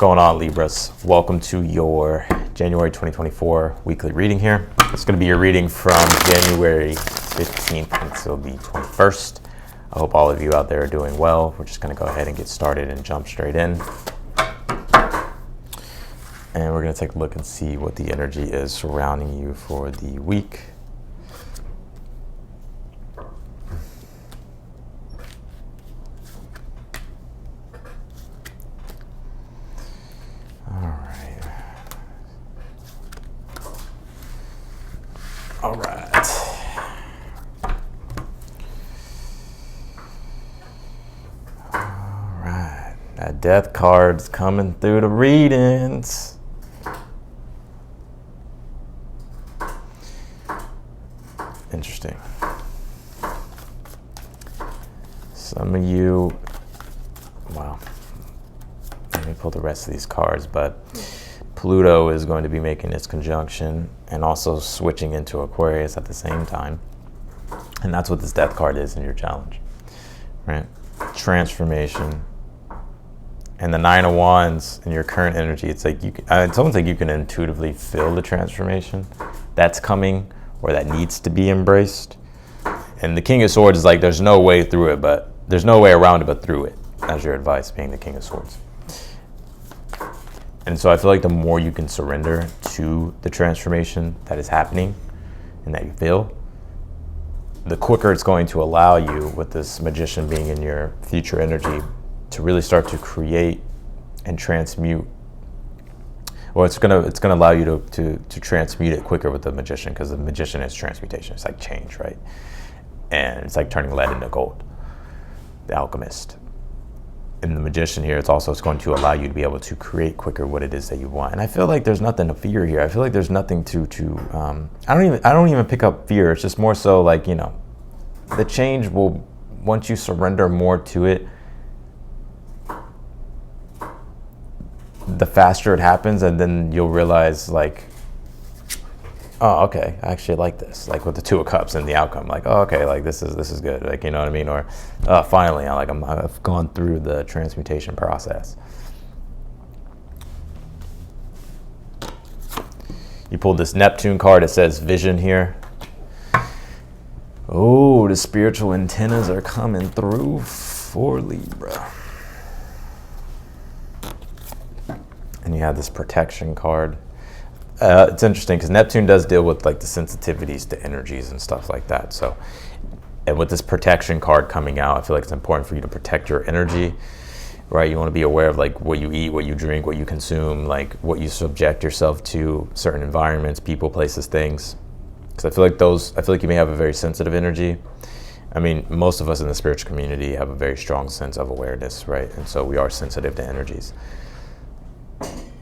going on, Libras? Welcome to your January 2024 weekly reading here. It's going to be your reading from January 15th until the 21st. I hope all of you out there are doing well. We're just going to go ahead and get started and jump straight in. And we're going to take a look and see what the energy is surrounding you for the week. All right, that death card's coming through the readings. Interesting. Some of you, wow, let me pull the rest of these cards, but Pluto is going to be making its conjunction and also switching into Aquarius at the same time. And that's what this death card is in your challenge, right? Transformation. And the Nine of Wands in your current energy, it's like it's almost like you can intuitively feel the transformation that's coming or that needs to be embraced. And the King of Swords is like there's no way through it, but there's no way around it but through it, as your advice, being the King of Swords. And so I feel like the more you can surrender to the transformation that is happening and that you feel, the quicker it's going to allow you, with this Magician being in your future energy, to really start to create and transmute. Or it's gonna allow you to transmute it quicker with the Magician, because the Magician is transmutation. It's like change, right? And it's like turning lead into gold. The Alchemist. In the Magician here, it's going to allow you to be able to create quicker what it is that you want. And I feel like there's nothing to fear here. I feel like there's nothing I don't even pick up fear. It's just more so like, the change will, once you surrender more to it, the faster it happens, and then you'll realize like, oh, okay, I actually like this. Like with the Two of Cups and the outcome, like, oh, okay, like this is good. Like, you know what I mean? Or finally, I've gone through the transmutation process. You pulled this Neptune card. It says vision here. Oh, the spiritual antennas are coming through for Libra. And you have this protection card. It's interesting because Neptune does deal with like the sensitivities to energies and stuff like that. So, and with this protection card coming out, I feel like it's important for you to protect your energy, right? You want to be aware of like what you eat, what you drink, what you consume, like what you subject yourself to, certain environments, people, places, things. Because I feel like you may have a very sensitive energy. I mean, most of us in the spiritual community have a very strong sense of awareness, right? And so we are sensitive to energies.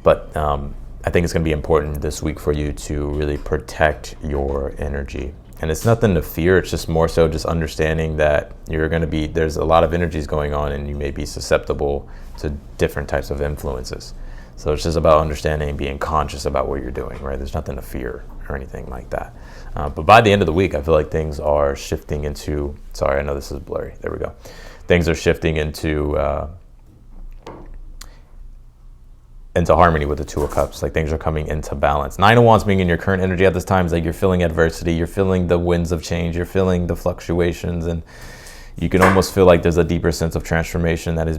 But I think it's going to be important this week for you to really protect your energy. And it's nothing to fear. It's just more so just understanding that there's a lot of energies going on, and you may be susceptible to different types of influences. So it's just about understanding, being conscious about what you're doing, right? There's nothing to fear or anything like that. But by the end of the week, I feel like things are shifting into, sorry, I know this is blurry. There we go. Things are shifting into harmony with the Two of Cups. Like things are coming into balance. Nine of Wands being in your current energy at this time is like you're feeling adversity, you're feeling the winds of change, you're feeling the fluctuations, and you can almost feel like there's a deeper sense of transformation that is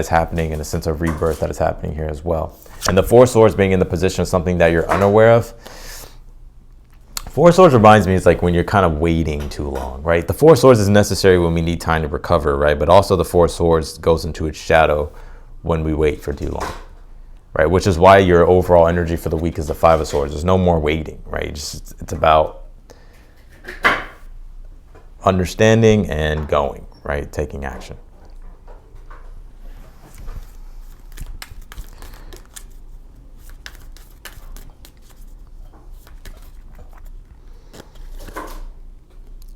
happening, and a sense of rebirth that is happening here as well. And the Four Swords being in the position of something that you're unaware of. Four Swords reminds me, it's like when you're kind of waiting too long, right? The Four Swords is necessary when we need time to recover, right? But also the Four Swords goes into its shadow when we wait for too long, right? Which is why your overall energy for the week is the Five of Swords. There's no more waiting, right? It's about understanding and going, right? Taking action.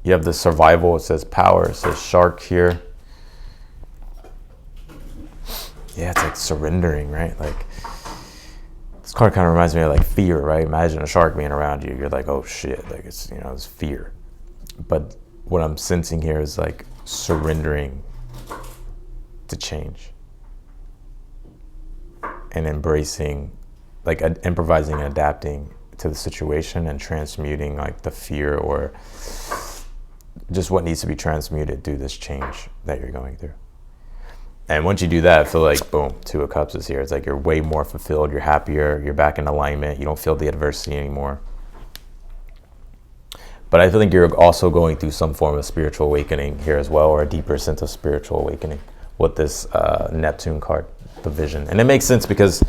You have the survival. It says power. It says shark here. Yeah, it's like surrendering, right? Like this card kind of reminds me of like fear, right? Imagine a shark being around you. You're like, oh shit, like it's, it's fear. But what I'm sensing here is like surrendering to change. and embracing, like improvising and adapting to the situation and transmuting like the fear or just what needs to be transmuted through this change that you're going through. And once you do that, I feel like, boom, Two of Cups is here. It's like you're way more fulfilled, you're happier, you're back in alignment, you don't feel the adversity anymore. But I feel like you're also going through some form of spiritual awakening here as well, or a deeper sense of spiritual awakening with this Neptune card, the vision. And it makes sense because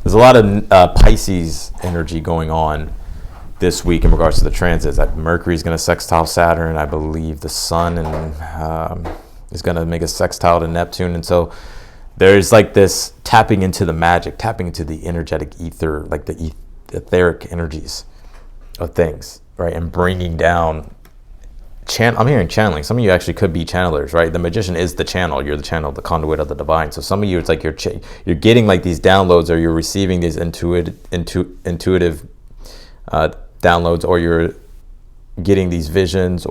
there's a lot of Pisces energy going on this week in regards to the transits. Mercury's going to sextile Saturn. I believe the sun and is going to make a sextile to Neptune. And so there's like this tapping into the magic, tapping into the energetic ether, like the etheric energies of things, right? And bringing down, I'm hearing channeling. Some of you actually could be channelers, right? The magician is the channel. You're the channel, the conduit of the divine. So some of you, it's like you're getting like these downloads, or you're receiving these intuitive downloads, or you're getting these visions,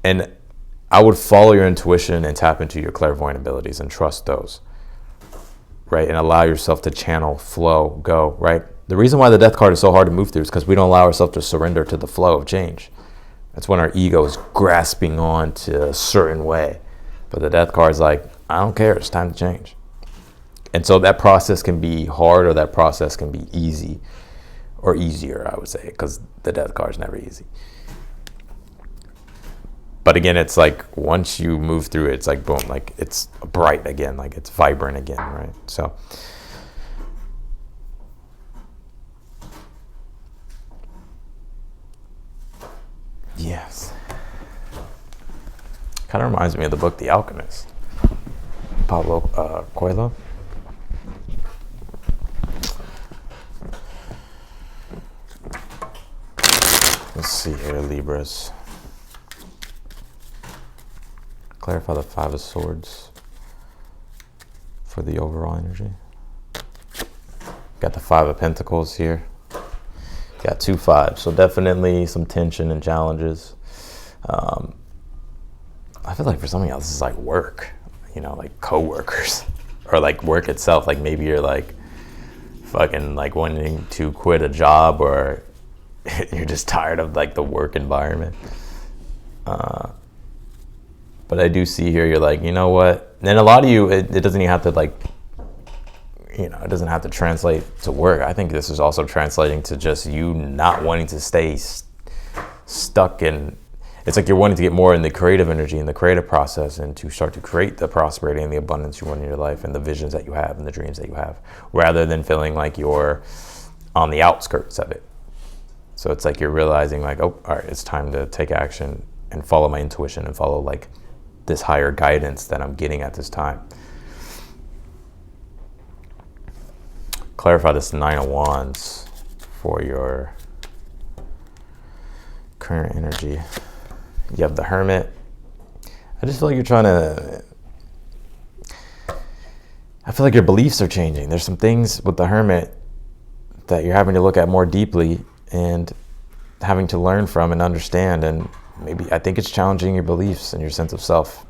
and I would follow your intuition and tap into your clairvoyant abilities and trust those, right? And allow yourself to channel, flow, go, right? The reason why the death card is so hard to move through is because we don't allow ourselves to surrender to the flow of change. That's when our ego is grasping on to a certain way. But the death card is like, I don't care, it's time to change. And so that process can be hard, or that process can be easy, or easier, I would say, because the death card is never easy. But again, it's like once you move through it, it's like boom, like it's bright again, like it's vibrant again, right? So yes, kind of reminds me of the book The Alchemist, Pablo Coelho. Let's see here, Libras. Clarify the Five of Swords for the overall energy. Got the Five of Pentacles here. Got 2 5s, so definitely some tension and challenges. I feel like for some of y'all this is like work, like co-workers, or like work itself. Like maybe you're like fucking like wanting to quit a job, or you're just tired of like the work environment. But I do see here, you're like, you know what? And a lot of you, it doesn't even have to like, it doesn't have to translate to work. I think this is also translating to just you not wanting to stay stuck in, it's like you're wanting to get more in the creative energy and the creative process, and to start to create the prosperity and the abundance you want in your life, and the visions that you have and the dreams that you have, rather than feeling like you're on the outskirts of it. So it's like you're realizing like, oh, all right, it's time to take action and follow my intuition and follow like this higher guidance that I'm getting at this time. Clarify this Nine of Wands for your current energy. You have the Hermit. I just feel like I feel like your beliefs are changing. There's some things with the Hermit that you're having to look at more deeply and having to learn from and understand, and maybe I think it's challenging your beliefs and your sense of self,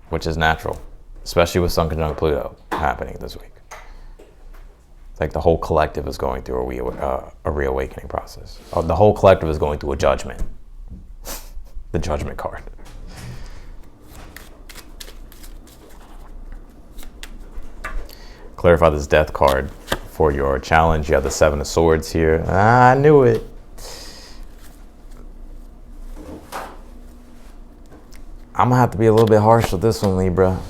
which is natural, especially with Sun conjunct Pluto happening this week. It's like the whole collective is going through a reawakening process. The whole collective is going through a judgment. The Judgment card. Clarify this Death card for your challenge. You have the Seven of Swords here. I knew it. I'm gonna have to be a little bit harsh with this one, Libra,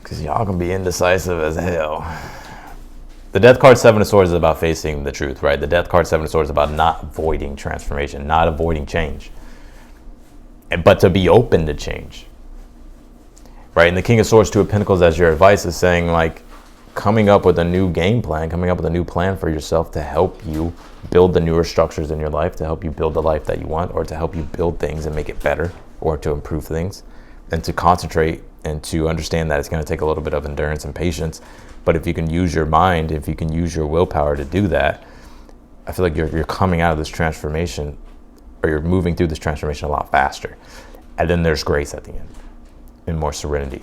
because y'all can be indecisive as hell. The Death card, Seven of Swords, is about facing the truth, right? The Death card, Seven of Swords, is about not avoiding transformation, not avoiding change, but to be open to change, right? And the King of Swords, Two of Pentacles, as your advice, is saying like coming up with a new game plan, coming up with a new plan for yourself to help you build the newer structures in your life, to help you build the life that you want, or to help you build things and make it better, or to improve things, and to concentrate and to understand that it's going to take a little bit of endurance and patience. But if you can use your mind, if you can use your willpower to do that, I feel like you're coming out of this transformation, or you're moving through this transformation a lot faster. And then there's grace at the end and more serenity.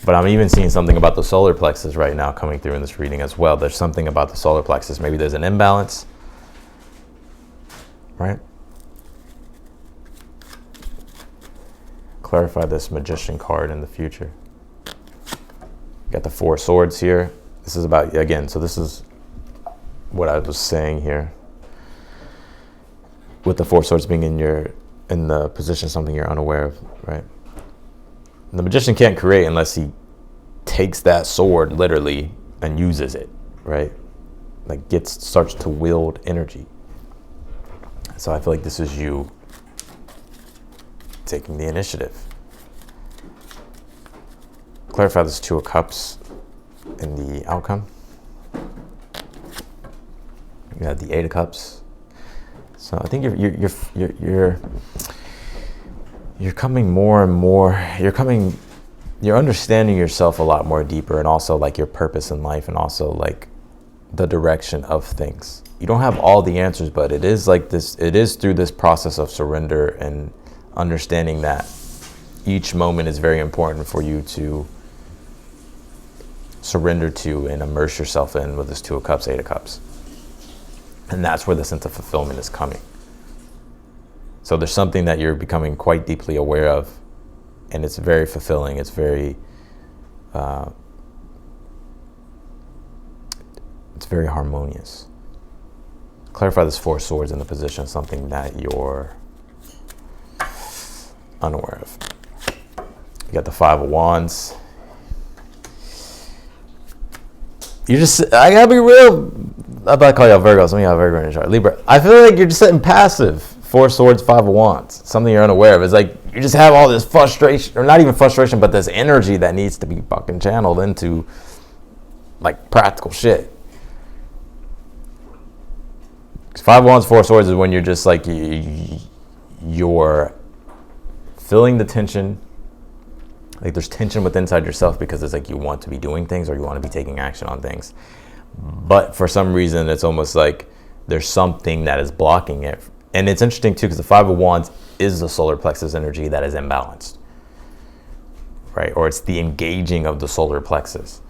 But I'm even seeing something about the solar plexus right now coming through in this reading as well. There's something about the solar plexus. Maybe there's an imbalance, right? Clarify this Magician card in the future. You got the Four of Swords here. This is about, again, so this is what I was saying here. With the Four of Swords being in the position, something you're unaware of, right? The Magician can't create unless he takes that sword literally and uses it, right? Like starts to wield energy. So I feel like this is you taking the initiative. Clarify this Two of Cups in the outcome. You have the Eight of Cups. So I think you're coming more and more. You're understanding yourself a lot more deeper, and also like your purpose in life, and also like the direction of things. You don't have all the answers, but it is like this. It is through this process of surrender and understanding that each moment is very important for you to surrender to and immerse yourself in with this Two of Cups, Eight of Cups. And that's where the sense of fulfillment is coming. So there's something that you're becoming quite deeply aware of, and it's very fulfilling. It's very harmonious. Clarify this Four of Swords in the position, something that you're unaware of. You got the Five of Wands. I gotta be real. I'm about to call y'all Virgo. Some of y'all Virgo in your chart. Libra. I feel like you're just sitting passive. Four of Swords, Five of Wands. Something you're unaware of. It's like you just have all this frustration, or not even frustration, but this energy that needs to be fucking channeled into like practical shit. Five of Wands, Four of Swords is when you're just like you're feeling the tension. Like there's tension within inside yourself because it's like you want to be doing things or you want to be taking action on things. But for some reason, it's almost like there's something that is blocking it. And it's interesting too, because the Five of Wands is the solar plexus energy that is imbalanced, right? Or it's the engaging of the solar plexus,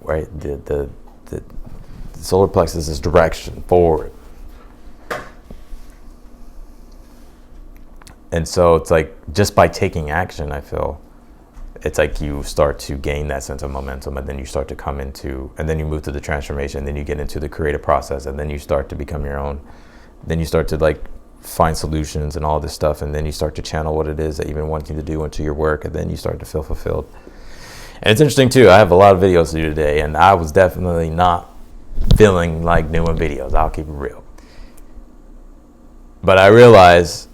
right? The solar plexus is direction, forward. And so it's like just by taking action, I feel it's like you start to gain that sense of momentum, and then you start to come into, and then you move to the transformation, then you get into the creative process, and then you start to become your own. Then you start to like find solutions and all this stuff, and then you start to channel what it is that you've been wanting to do into your work, and then you start to feel fulfilled. And it's interesting too, I have a lot of videos to do today, and I was definitely not feeling like doing videos. I'll keep it real. But I realize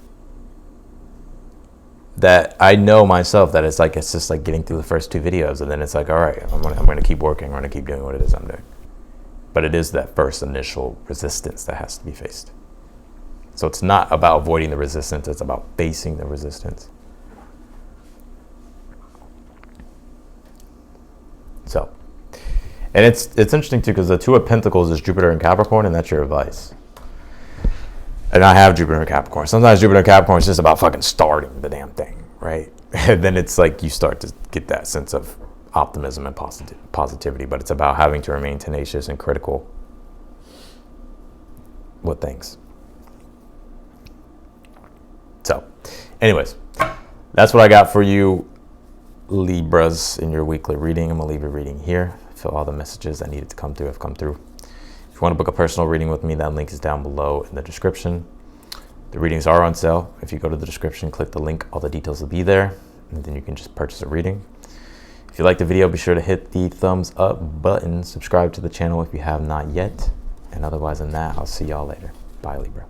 that I know myself that it's just like getting through the first two videos, and then it's like, all right, I'm gonna keep working, I'm gonna keep doing what it is I'm doing. But it is that first initial resistance that has to be faced. So it's not about avoiding the resistance, it's about facing the resistance. So, and it's interesting too, because the Two of Pentacles is Jupiter and Capricorn, and that's your advice. And I have Jupiter and Capricorn. Sometimes Jupiter and Capricorn is just about fucking starting the damn thing, right? And then it's like you start to get that sense of optimism and positivity, but it's about having to remain tenacious and critical with things. So, anyways, that's what I got for you, Libras, in your weekly reading. I'm going to leave your reading here. I feel all the messages that needed to come through have come through. If you want to book a personal reading with me, that link is down below in the description. The readings are on sale. If you go to the description, click the link, all the details will be there, and then you can just purchase a reading. If you like the video, be sure to hit the thumbs up button, subscribe to the channel if you have not yet, and otherwise than that, I'll see y'all later. Bye, Libra.